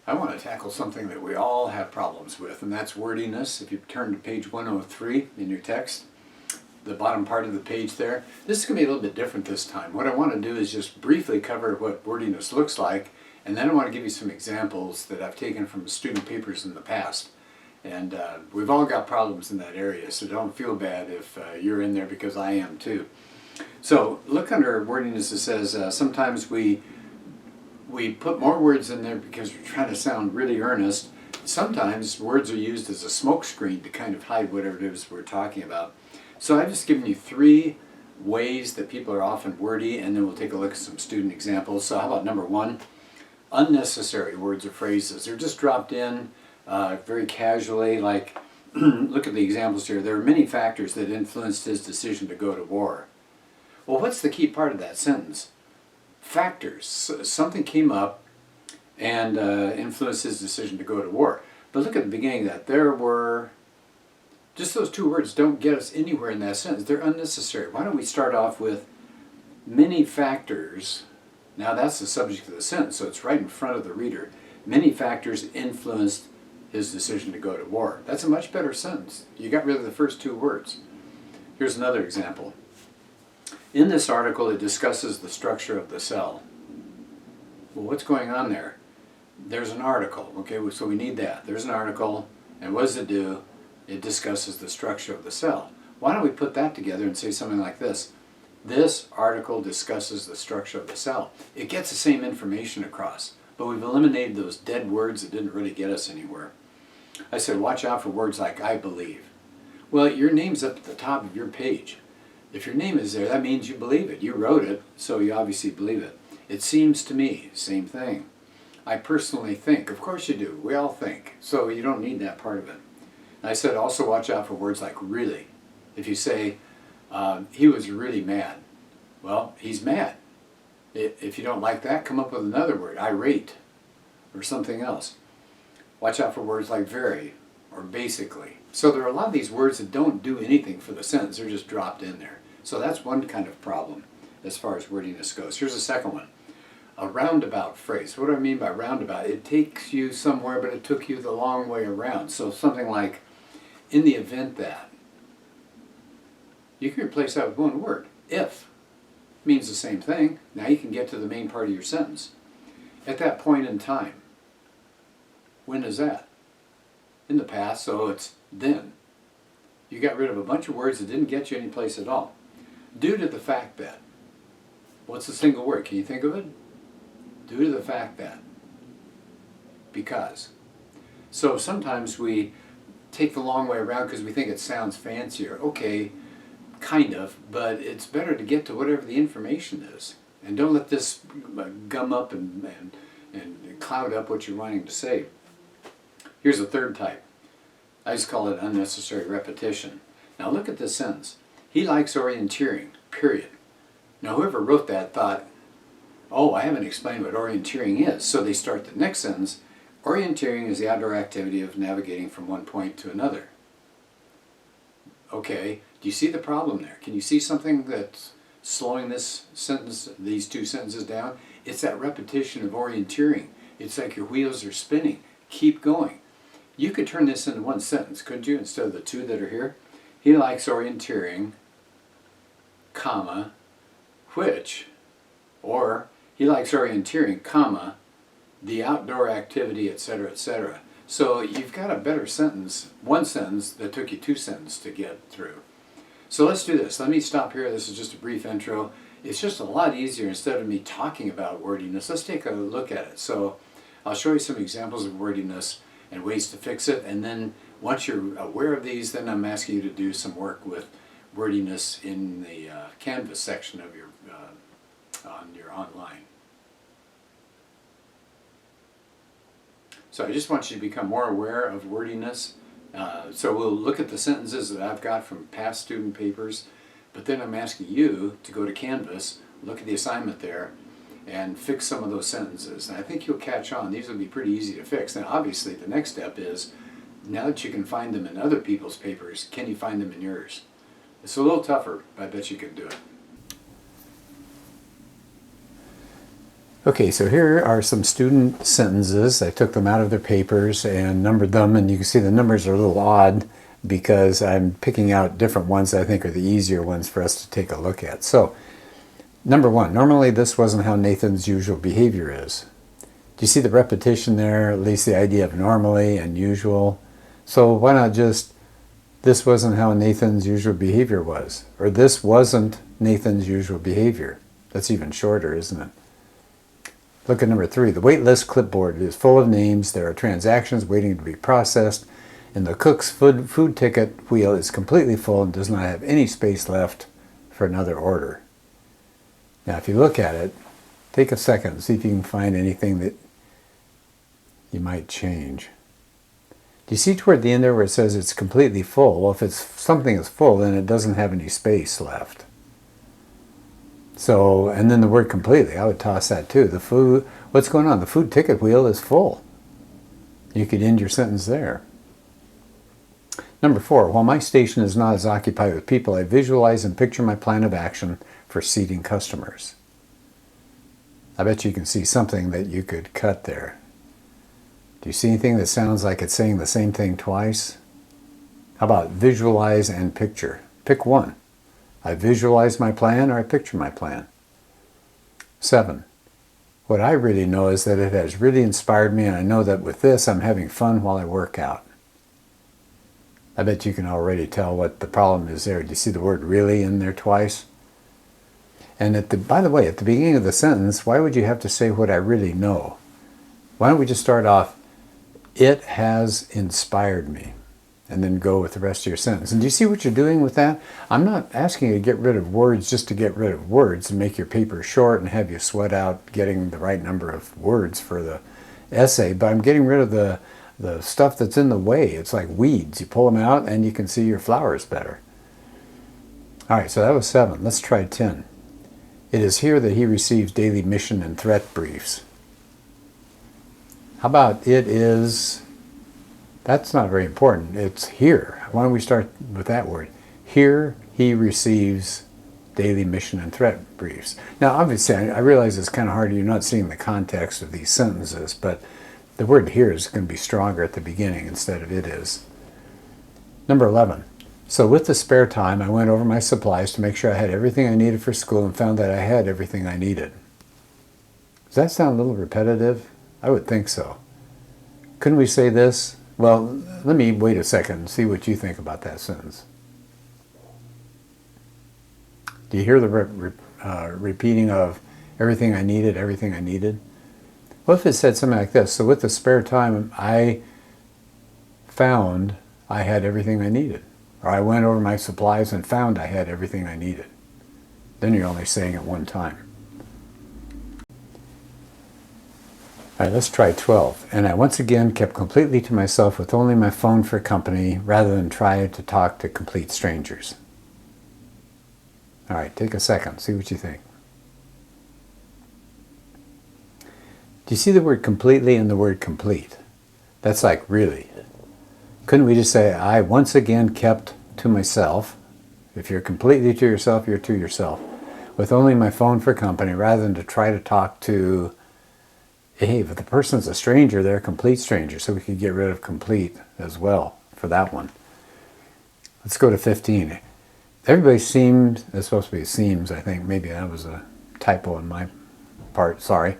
I want to tackle something that we all have problems with, and that's wordiness. If you turn to page 103 in your text, the bottom part of the page there, this is going to be a little bit different this time. What I want to do is just briefly cover what wordiness looks like, and then I want to give you some examples that I've taken from student papers in the past. And we've all got problems in that area, so don't feel bad if you're in there, because I am too. So look under wordiness. It says sometimes we put more words in there because we're trying to sound really earnest. Sometimes words are used as a smoke screen to kind of hide whatever it is we're talking about. So I've just given you 3 ways that people are often wordy, and then we'll take a look at some student examples. So how about number 1? Unnecessary words or phrases. They're just dropped in very casually, like look at the examples here. There are many factors that influenced his decision to go to war. Well, what's the key part of that sentence? Factors. Something came up and influenced his decision to go to war. But look at the beginning of that. There were, just those 2 words don't get us anywhere in that sentence. They're unnecessary. Why don't we start off with many factors? Now that's the subject of the sentence, so it's right in front of the reader. Many factors influenced his decision to go to war. That's a much better sentence. You got rid of the first 2 words. Here's another example. In this article, it discusses the structure of the cell. Well, what's going on there? There's an article, okay, so we need that. There's an article, and what does it do? It discusses the structure of the cell. Why don't we put that together and say something like this? This article discusses the structure of the cell. It gets the same information across, but we've eliminated those dead words that didn't really get us anywhere. I said, watch out for words like I believe. Well, your name's up at the top of your page. If your name is there, that means you believe it. You wrote it, so you obviously believe it. It seems to me, same thing. I personally think. Of course you do. We all think. So you don't need that part of it. And I said also watch out for words like really. If you say, he was really mad. Well, he's mad. If you don't like that, come up with another word, irate, or something else. Watch out for words like very, or basically. So there are a lot of these words that don't do anything for the sentence. They're just dropped in there. So that's one kind of problem as far as wordiness goes. Here's a second one. A roundabout phrase. What do I mean by roundabout? It takes you somewhere, but it took you the long way around. So something like, in the event that. You can replace that with one word. If means the same thing. Now you can get to the main part of your sentence. At that point in time. When is that? In the past, so it's then. You got rid of a bunch of words that didn't get you any place at all. Due to the fact that. What's the single word? Can you think of it? Due to the fact that. Because. So sometimes we take the long way around because we think it sounds fancier. Okay, kind of, but it's better to get to whatever the information is. And don't let this gum up and cloud up what you're wanting to say. Here's a third type. I just call it unnecessary repetition. Now look at this sentence. He likes orienteering, period. Now whoever wrote that thought, oh, I haven't explained what orienteering is. So they start the next sentence. Orienteering is the outdoor activity of navigating from one point to another. Okay, do you see the problem there? Can you see something that's slowing this sentence, these 2 sentences down? It's that repetition of orienteering. It's like your wheels are spinning. Keep going. You could turn this into one sentence, couldn't you, instead of the 2 that are here? He likes orienteering, comma, which, or he likes orienteering, comma, the outdoor activity, etc., etc. So you've got a better sentence, one sentence that took you 2 sentences to get through. So let's do this. Let me stop here. This is just a brief intro. It's just a lot easier instead of me talking about wordiness. Let's take a look at it. So I'll show you some examples of wordiness and ways to fix it, and then once you're aware of these, then I'm asking you to do some work with wordiness in the Canvas section of your on your online. So I just want you to become more aware of wordiness. So we'll look at the sentences that I've got from past student papers, but then I'm asking you to go to Canvas, look at the assignment there, and fix some of those sentences. And I think you'll catch on. These will be pretty easy to fix. Now obviously the next step is, now that you can find them in other people's papers, can you find them in yours? It's a little tougher, but I bet you can do it. Okay, so here are some student sentences. I took them out of their papers and numbered them, and you can see the numbers are a little odd because I'm picking out different ones that I think are the easier ones for us to take a look at. So, number one, normally this wasn't how Nathan's usual behavior is. Do you see the repetition there, at least the idea of normally and usual? So why not just, this wasn't how Nathan's usual behavior was, or this wasn't Nathan's usual behavior. That's even shorter, isn't it? Look at number three. The wait list clipboard is full of names. There are transactions waiting to be processed, and the cook's food ticket wheel is completely full and does not have any space left for another order. Now, if you look at it, take a second and see if you can find anything that you might change. Do you see toward the end there where it says it's completely full? Well, if something is full, then it doesn't have any space left. So, and then the word completely, I would toss that too. The food, what's going on? The food ticket wheel is full. You could end your sentence there. Number four, while my station is not as occupied with people, I visualize and picture my plan of action for seating customers. I bet you can see something that you could cut there. Do you see anything that sounds like it's saying the same thing twice? How about visualize and picture? Pick one. I visualize my plan or I picture my plan. 7. What I really know is that it has really inspired me, and I know that with this I'm having fun while I work out. I bet you can already tell what the problem is there. Do you see the word really in there twice? And by the way, at the beginning of the sentence, why would you have to say what I really know? Why don't we just start off, it has inspired me, and then go with the rest of your sentence. And do you see what you're doing with that? I'm not asking you to get rid of words just to get rid of words and make your paper short and have you sweat out getting the right number of words for the essay, but I'm getting rid of the stuff that's in the way. It's like weeds. You pull them out and you can see your flowers better. All right, so that was 7. Let's try 10. It is here that he receives daily mission and threat briefs. How about it is... That's not very important. It's here. Why don't we start with that word? Here he receives daily mission and threat briefs. Now, obviously, I realize it's kind of hard. You're not seeing the context of these sentences, but the word here is going to be stronger at the beginning instead of it is. Number 11. So with the spare time, I went over my supplies to make sure I had everything I needed for school and found that I had everything I needed. Does that sound a little repetitive? I would think so. Couldn't we say this? Well, let me wait a second and see what you think about that sentence. Do you hear the repeating of everything I needed, everything I needed? What if it said something like this? So with the spare time, I found I had everything I needed. Or I went over my supplies and found I had everything I needed. Then you're only saying it one time. All right, let's try 12. And I once again kept completely to myself with only my phone for company rather than try to talk to complete strangers. All right, take a second, see what you think. Do you see the word completely and the word complete? That's like really. Couldn't we just say, I once again kept to myself? If you're completely to yourself, you're to yourself. With only my phone for company rather than to try to talk to... Hey, if the person's a stranger, they're a complete stranger, so we could get rid of complete as well for that one. Let's go to 15. Everybody seemed, that's supposed to be seems, I think. Maybe that was a typo on my part, sorry.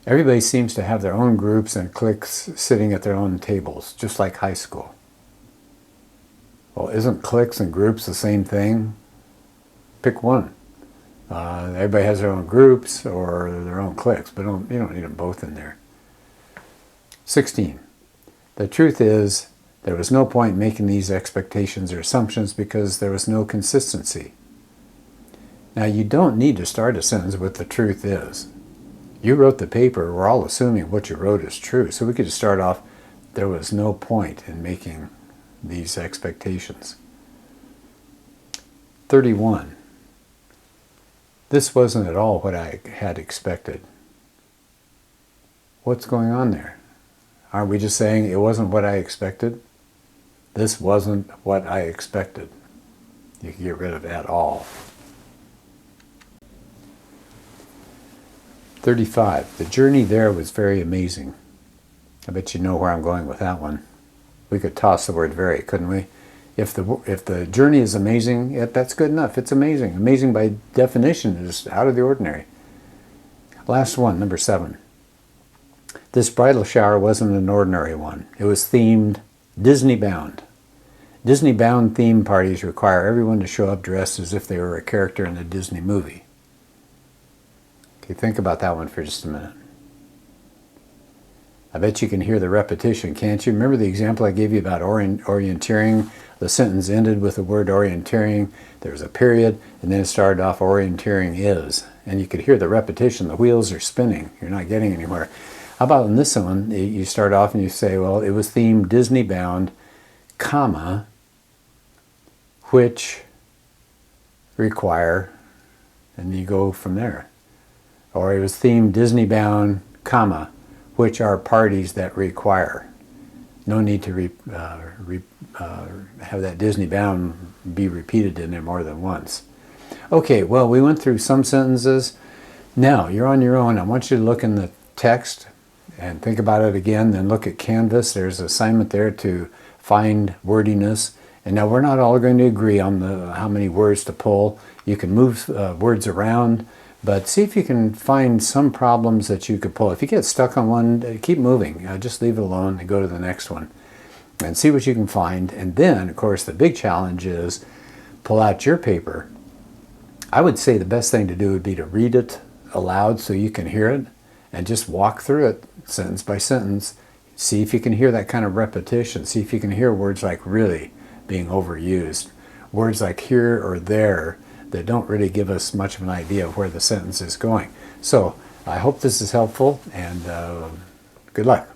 Everybody seems to have their own groups and cliques sitting at their own tables, just like high school. Well, isn't cliques and groups the same thing? Pick one. Everybody has their own groups or their own cliques, but you don't need them both in there. 16. The truth is, there was no point in making these expectations or assumptions because there was no consistency. Now, you don't need to start a sentence with the truth is. You wrote the paper, we're all assuming what you wrote is true, so we could just start off, there was no point in making these expectations. 31. This wasn't at all what I had expected. What's going on there? Aren't we just saying it wasn't what I expected? This wasn't what I expected. You can get rid of at all. 35. The journey there was very amazing. I bet you know where I'm going with that one. We could toss the word very, couldn't we? If the journey is amazing, that's good enough. It's amazing. Amazing by definition is out of the ordinary. Last one, number 7. This bridal shower wasn't an ordinary one. It was themed Disney bound. Disney bound theme parties require everyone to show up dressed as if they were a character in a Disney movie. Okay, think about that one for just a minute. I bet you can hear the repetition, can't you? Remember the example I gave you about orienteering? The sentence ended with the word orienteering. There was a period, and then it started off orienteering is. And you could hear the repetition. The wheels are spinning. You're not getting anywhere. How about in this one, you start off and you say, well, it was themed Disney bound, comma, which require, and you go from there. Or it was themed Disney bound, comma, which are parties that require. No need to have that Disney bound be repeated in there more than once. Okay, well, we went through some sentences. Now, you're on your own. I want you to look in the text and think about it again, then look at Canvas. There's an assignment there to find wordiness. And now we're not all going to agree on how many words to pull. You can move words around, but see if you can find some problems that you could pull. If you get stuck on one, keep moving. Just leave it alone and go to the next one and see what you can find. And then, of course, the big challenge is pull out your paper. I would say the best thing to do would be to read it aloud so you can hear it and just walk through it sentence by sentence. See if you can hear that kind of repetition. See if you can hear words like really being overused. Words like here or there that don't really give us much of an idea of where the sentence is going. So I hope this is helpful, and good luck.